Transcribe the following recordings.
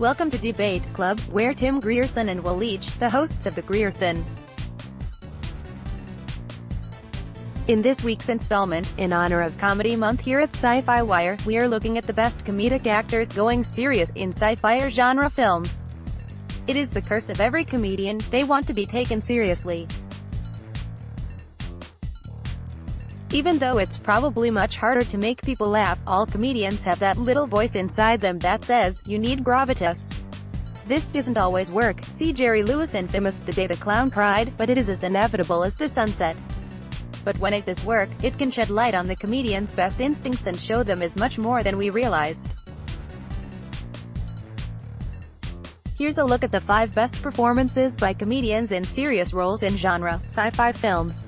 Welcome to Debate Club, where Tim Grierson and Will Leitch, the hosts of the Grierson. In this week's installment, in honor of Comedy Month here at SYFY WIRE, we are looking at the best comedic actors going serious in sci-fi or genre films. It is the curse of every comedian, they want to be taken seriously. Even though it's probably much harder to make people laugh, all comedians have that little voice inside them that says, you need gravitas. This doesn't always work. See Jerry Lewis' infamous The Day the Clown Cried, but it is as inevitable as the sunset. But when it does work, it can shed light on the comedian's best instincts and show them as much more than we realized. Here's a look at the 5 best performances by comedians in serious roles in genre, sci-fi films.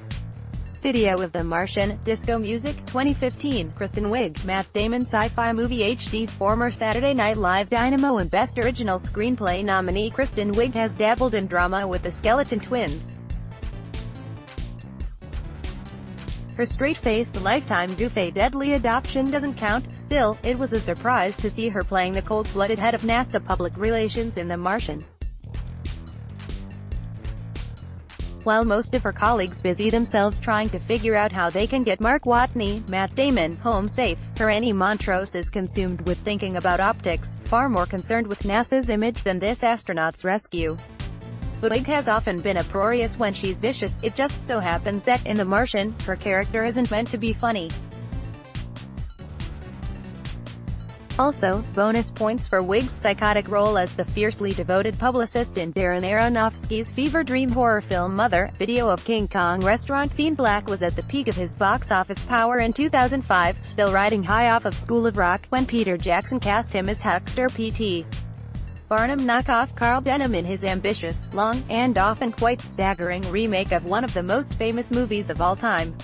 Video of The Martian, Disco Music, 2015, Kristen Wiig, Matt Damon Sci-Fi Movie HD Former Saturday Night Live Dynamo and Best Original Screenplay nominee Kristen Wiig has dabbled in drama with the Skeleton Twins. Her straight-faced lifetime goof A Deadly Adoption doesn't count. Still, it was a surprise to see her playing the cold-blooded head of NASA Public Relations in The Martian. While most of her colleagues busy themselves trying to figure out how they can get Mark Watney, Matt Damon, home safe, her Annie Montrose is consumed with thinking about optics, far more concerned with NASA's image than this astronaut's rescue. But Wiig has often been uproarious when she's vicious. It just so happens that, in The Martian, her character isn't meant to be funny. Also, bonus points for Wiig's psychotic role as the fiercely devoted publicist in Darren Aronofsky's fever dream horror film Mother. Video of King Kong restaurant scene. Black was at the peak of his box office power in 2005, still riding high off of School of Rock, when Peter Jackson cast him as Huckster P.T. Barnum knockoff Carl Denham in his ambitious, long, and often quite staggering remake of one of the most famous movies of all time.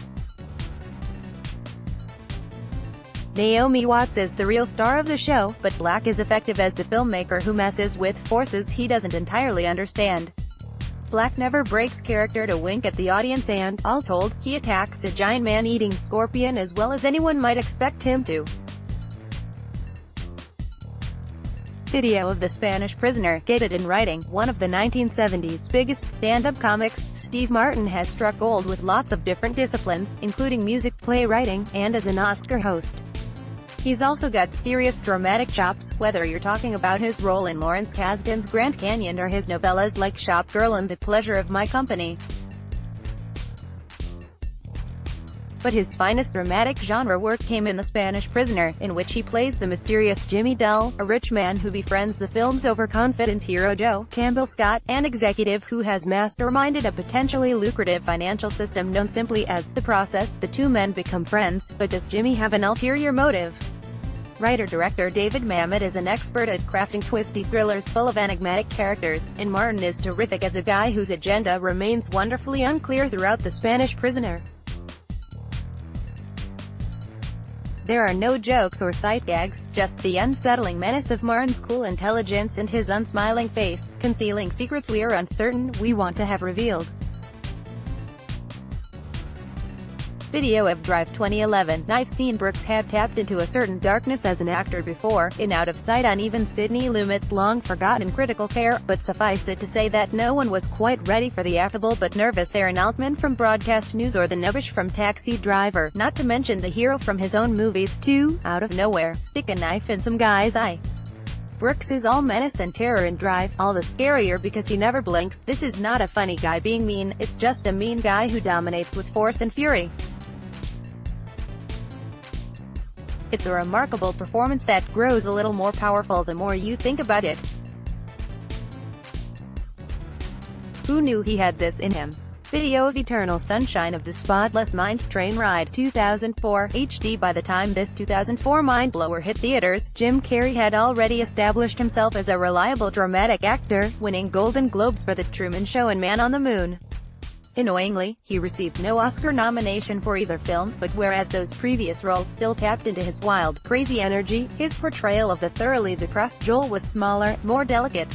Naomi Watts is the real star of the show, but Black is effective as the filmmaker who messes with forces he doesn't entirely understand. Black never breaks character to wink at the audience and, all told, he attacks a giant man-eating scorpion as well as anyone might expect him to. Video of The Spanish Prisoner. Gifted in writing, one of the 1970s biggest stand-up comics, Steve Martin has struck gold with lots of different disciplines, including music, playwriting, and as an Oscar host. He's also got serious dramatic chops, whether you're talking about his role in Lawrence Kasdan's Grand Canyon or his novellas like Shop Girl and The Pleasure of My Company. But his finest dramatic genre work came in The Spanish Prisoner, in which he plays the mysterious Jimmy Dell, a rich man who befriends the film's overconfident hero Joe Campbell Scott, an executive who has masterminded a potentially lucrative financial system known simply as The Process. The two men become friends, but does Jimmy have an ulterior motive? Writer-director David Mamet is an expert at crafting twisty thrillers full of enigmatic characters, and Martin is terrific as a guy whose agenda remains wonderfully unclear throughout The Spanish Prisoner. There are no jokes or sight gags, just the unsettling menace of Martin's cool intelligence and his unsmiling face, concealing secrets we are uncertain we want to have revealed. Video of Drive 2011. I've seen Brooks had tapped into a certain darkness as an actor before, in Out of Sight on even Sidney Lumet's long-forgotten Critical Care, but suffice it to say that no one was quite ready for the affable but nervous Aaron Altman from Broadcast News or the Nubbish from Taxi Driver, not to mention the hero from his own movies too. Out of nowhere, stick a knife in some guy's eye. Brooks is all menace and terror in Drive, all the scarier because he never blinks. This is not a funny guy being mean, it's just a mean guy who dominates with force and fury. It's a remarkable performance that grows a little more powerful the more you think about it. Who knew he had this in him? Video of Eternal Sunshine of the Spotless Mind. Train Ride 2004 HD. By the time this 2004 mindblower hit theaters, Jim Carrey had already established himself as a reliable dramatic actor, winning Golden Globes for The Truman Show and Man on the Moon. Annoyingly, he received no Oscar nomination for either film, but whereas those previous roles still tapped into his wild, crazy energy, his portrayal of the thoroughly depressed Joel was smaller, more delicate.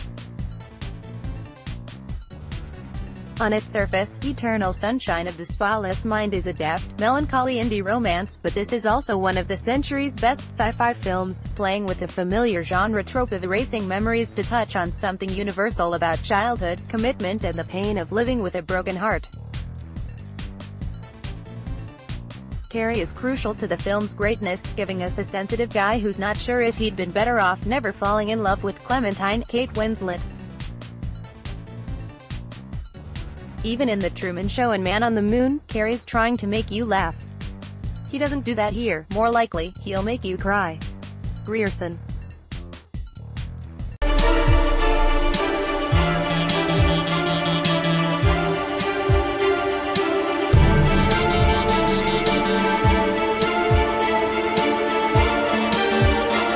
On its surface, Eternal Sunshine of the Spotless Mind is a deft, melancholy indie romance, but this is also one of the century's best sci-fi films, playing with the familiar genre trope of erasing memories to touch on something universal about childhood, commitment and the pain of living with a broken heart. Carrie is crucial to the film's greatness, giving us a sensitive guy who's not sure if he'd been better off never falling in love with Clementine, Kate Winslet. Even in The Truman Show and Man on the Moon, Carrie's trying to make you laugh. He doesn't do that here. More likely, he'll make you cry. Grierson